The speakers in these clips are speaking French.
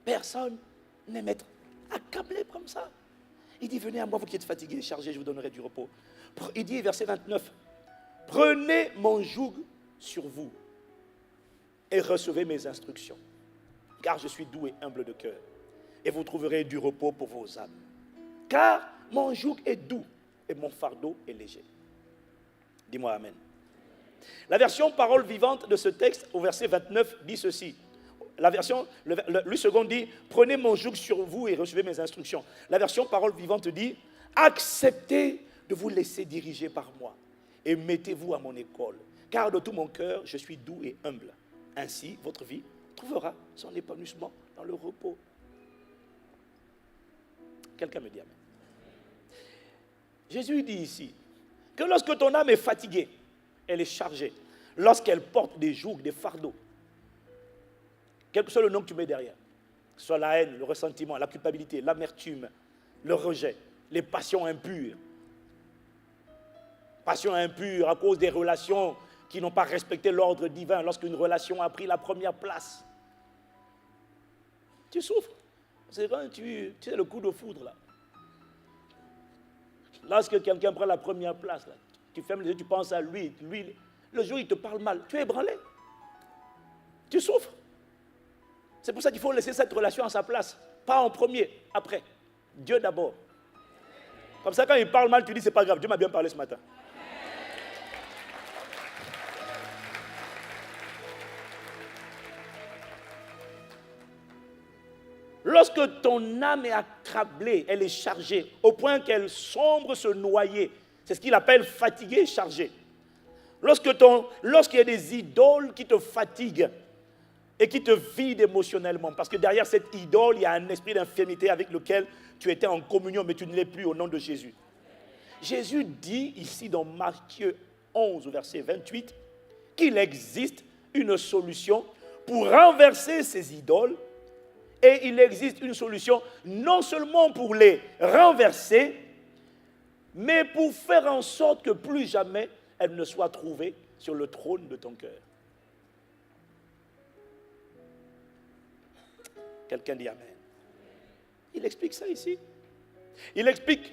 Personne n'aime être accablé comme ça. Il dit, venez à moi, vous qui êtes fatigués et chargés, je vous donnerai du repos. Il dit, verset 29, prenez mon joug sur vous et recevez mes instructions, car je suis doux et humble de cœur, et vous trouverez du repos pour vos âmes. Car mon joug est doux et mon fardeau est léger. Dis-moi amen. La version parole vivante de ce texte, au verset 29, dit ceci. La version, le second dit, prenez mon joug sur vous et recevez mes instructions. La version parole vivante dit, acceptez de vous laisser diriger par moi et mettez-vous à mon école, car de tout mon cœur, je suis doux et humble. Ainsi, votre vie trouvera son épanouissement dans le repos. Quelqu'un me dit amen. Jésus dit ici que lorsque ton âme est fatiguée, elle est chargée, lorsqu'elle porte des jougs, des fardeaux, quel que soit le nom que tu mets derrière, que ce soit la haine, le ressentiment, la culpabilité, l'amertume, le rejet, les passions impures. Passions impures à cause des relations qui n'ont pas respecté l'ordre divin lorsqu'une relation a pris la première place. Tu souffres. C'est quand tu sais le coup de foudre là. Lorsque quelqu'un prend la première place, là, tu fermes les yeux, tu penses à lui, le jour il te parle mal, tu es ébranlé. Tu souffres. C'est pour ça qu'il faut laisser cette relation à sa place. Pas en premier, après. Dieu d'abord. Comme ça, quand il parle mal, tu dis, c'est pas grave, Dieu m'a bien parlé ce matin. Lorsque ton âme est accablée, elle est chargée, au point qu'elle sombre se noyer, c'est ce qu'il appelle fatigué et chargé. Lorsqu'il y a des idoles qui te fatiguent, et qui te vide émotionnellement. Parce que derrière cette idole, il y a un esprit d'infirmité avec lequel tu étais en communion, mais tu ne l'es plus au nom de Jésus. Jésus dit ici dans Matthieu 11, verset 28, qu'il existe une solution pour renverser ces idoles, et il existe une solution non seulement pour les renverser, mais pour faire en sorte que plus jamais elles ne soient trouvées sur le trône de ton cœur. Quelqu'un dit amen. Il explique ça ici. Il explique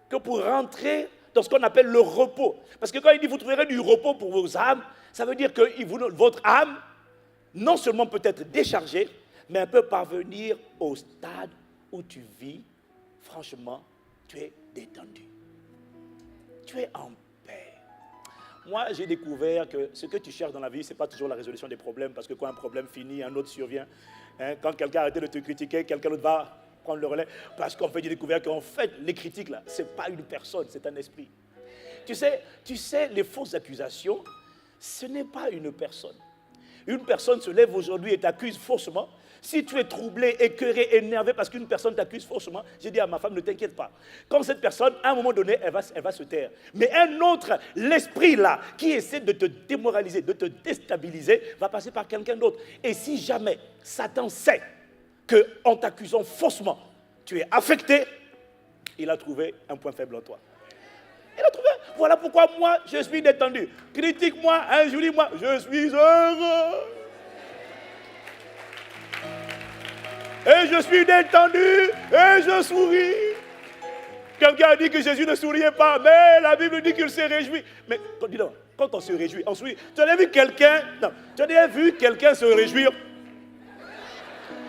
que pour rentrer dans ce qu'on appelle le repos, parce que quand il dit vous trouverez du repos pour vos âmes, ça veut dire que votre âme, non seulement peut être déchargée, mais elle peut parvenir au stade où tu vis, franchement, tu es détendu. Tu es en paix. Moi, j'ai découvert que ce que tu cherches dans la vie, ce n'est pas toujours la résolution des problèmes, parce que quand un problème finit, un autre survient. Quand quelqu'un a arrêté de te critiquer, quelqu'un d'autre va prendre le relais. Parce qu'en fait, j'ai découvert qu'en fait, les critiques, là, ce n'est pas une personne, c'est un esprit. Tu sais, les fausses accusations, ce n'est pas une personne. Une personne se lève aujourd'hui et t'accuse faussement. Si tu es troublé, écœuré, énervé parce qu'une personne t'accuse faussement, j'ai dit à ma femme, ne t'inquiète pas. Comme cette personne, à un moment donné, elle va se taire. Mais un autre, l'esprit là, qui essaie de te démoraliser, de te déstabiliser, va passer par quelqu'un d'autre. Et si jamais Satan sait qu'en t'accusant faussement, tu es affecté, il a trouvé un point faible en toi. Il a trouvé. Voilà pourquoi moi, je suis détendu. Critique-moi, injurie-moi, je suis heureux. Et je suis détendu, et je souris. Quelqu'un a dit que Jésus ne souriait pas, mais la Bible dit qu'il s'est réjoui. Mais dis donc, quand on se réjouit, on sourit. Tu as vu quelqu'un se réjouir?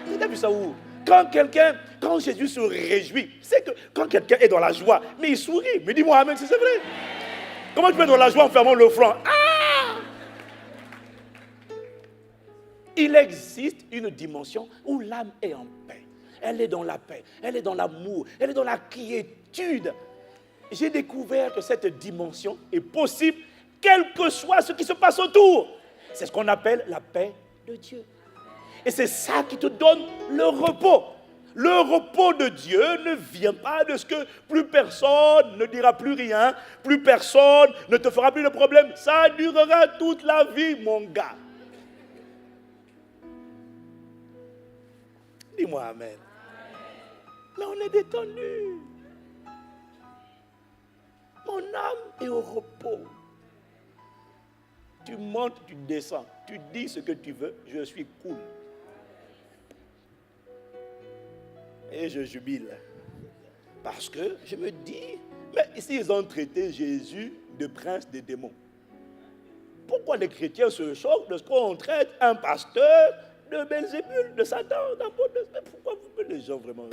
Tu as vu ça où? Quand Jésus se réjouit, c'est que quand quelqu'un est dans la joie, mais il sourit. Mais dis-moi, amen, c'est vrai. Comment tu peux être dans la joie en fermant le front? Il existe une dimension où l'âme est en paix. Elle est dans la paix, elle est dans l'amour, elle est dans la quiétude. J'ai découvert que cette dimension est possible, quel que soit ce qui se passe autour. C'est ce qu'on appelle la paix de Dieu. Et c'est ça qui te donne le repos. Le repos de Dieu ne vient pas de ce que plus personne ne dira plus rien, plus personne ne te fera plus de problème. Ça durera toute la vie, mon gars. Dis-moi amen. Mais on est détendu. Mon âme est au repos. Tu montes, tu descends. Tu dis ce que tu veux, je suis cool. Et je jubile. Parce que je me dis, mais ici ils ont traité Jésus de prince des démons. Pourquoi les chrétiens se choquent de ce qu'on traite un pasteur de Belzébul, de Satan, d'apôtre? Pourquoi les gens vraiment...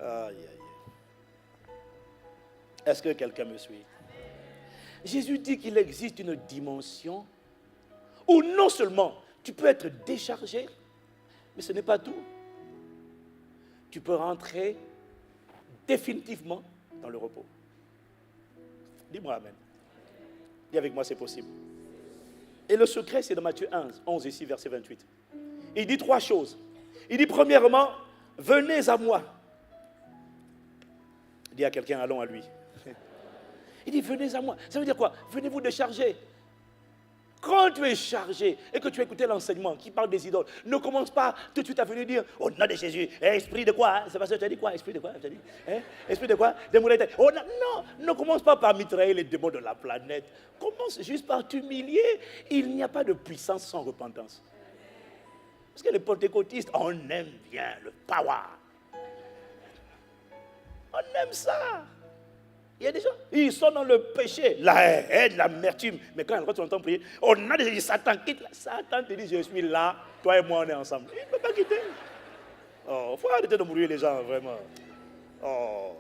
Aïe, aïe. Est-ce que quelqu'un me suit? Jésus dit qu'il existe une dimension où non seulement tu peux être déchargé, mais ce n'est pas tout. Tu peux rentrer définitivement dans le repos. Dis-moi amen. Dis avec moi, c'est possible. Et le secret, c'est dans Matthieu 11 ici, verset 28. Il dit 3 choses. Il dit premièrement, venez à moi. Il dit à quelqu'un, allons à lui. Il dit, venez à moi. Ça veut dire quoi? Venez vous décharger. Quand tu es chargé et que tu as écouté l'enseignement qui parle des idoles, ne commence pas tout de suite à venir dire, au nom de Jésus, esprit de quoi? C'est parce que tu as dit quoi? Esprit de quoi? Esprit de quoi? Oh, non, ne commence pas par mitrailler les démons de la planète. Commence juste par t'humilier. Il n'y a pas de puissance sans repentance. Parce que les pentecôtistes, on aime bien le power. On aime ça. Il y a des gens, ils sont dans le péché, la haine, l'amertume. Mais quand ils rentrent en temps prier, on a des Satan quitte là. Satan te dit, je suis là, toi et moi on est ensemble. Il ne peut pas quitter. Oh, il faut arrêter de mourir les gens, vraiment. Oh.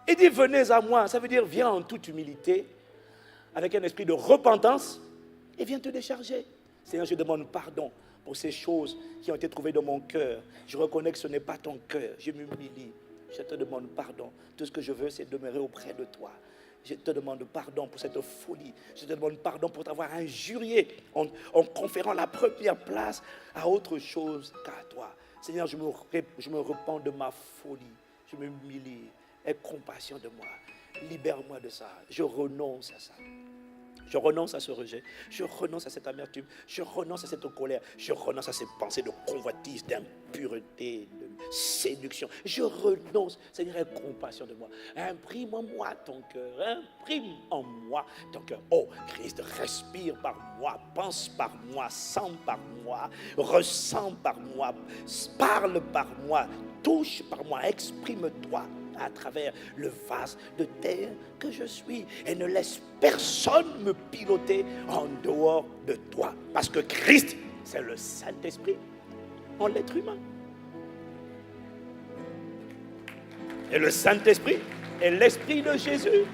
Il dit, venez à moi. Ça veut dire, viens en toute humilité, avec un esprit de repentance, et viens te décharger. Seigneur, je demande pardon pour ces choses qui ont été trouvées dans mon cœur. Je reconnais que ce n'est pas ton cœur. Je m'humilie. Je te demande pardon. Tout ce que je veux, c'est demeurer auprès de toi. Je te demande pardon pour cette folie. Je te demande pardon pour t'avoir injurié en conférant la première place à autre chose qu'à toi. Seigneur, je me repens de ma folie. Je m'humilie. Aie compassion de moi. Libère-moi de ça. Je renonce à ça. Je renonce à ce rejet, je renonce à cette amertume, je renonce à cette colère, je renonce à ces pensées de convoitise, d'impureté, de séduction. Je renonce, Seigneur, aie compassion de moi. Imprime en moi ton cœur, imprime en moi ton cœur. Oh, Christ, respire par moi, pense par moi, sens par moi, ressens par moi, parle par moi, touche par moi, exprime-toi à travers le vase de terre que je suis, et ne laisse personne me piloter en dehors de toi, parce que Christ, c'est le Saint-Esprit en l'être humain, et le Saint-Esprit est l'Esprit de Jésus.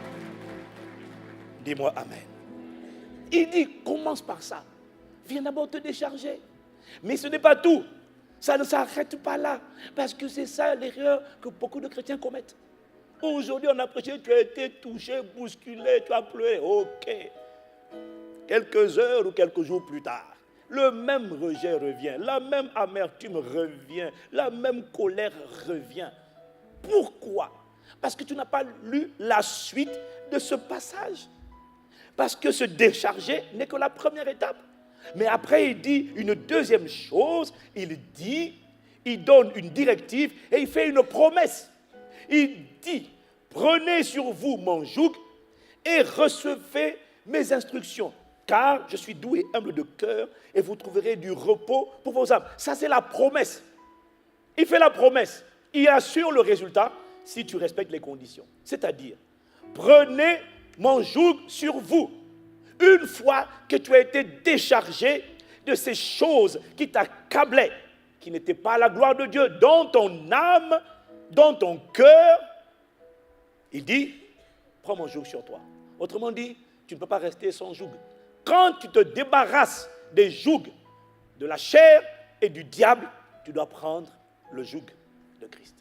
Dis-moi amen. Il dit, commence par ça, viens d'abord te décharger, mais ce n'est pas tout. Ça ne s'arrête pas là, parce que c'est ça l'erreur que beaucoup de chrétiens commettent. Aujourd'hui, on a prêché, tu as été touché, bousculé, tu as pleuré. Ok. Quelques heures ou quelques jours plus tard, le même rejet revient, la même amertume revient, la même colère revient. Pourquoi? Parce que tu n'as pas lu la suite de ce passage. Parce que se décharger n'est que la première étape. Mais après, il dit une deuxième chose, il donne une directive et il fait une promesse. Il dit, prenez sur vous mon joug et recevez mes instructions, car je suis doux et humble de cœur et vous trouverez du repos pour vos âmes. Ça, c'est la promesse. Il fait la promesse. Il assure le résultat si tu respectes les conditions. C'est-à-dire, prenez mon joug sur vous. Une fois que tu as été déchargé de ces choses qui t'accablaient, qui n'étaient pas la gloire de Dieu, dans ton âme, dans ton cœur, il dit, prends mon joug sur toi. Autrement dit, tu ne peux pas rester sans joug. Quand tu te débarrasses des jougs de la chair et du diable, tu dois prendre le joug de Christ.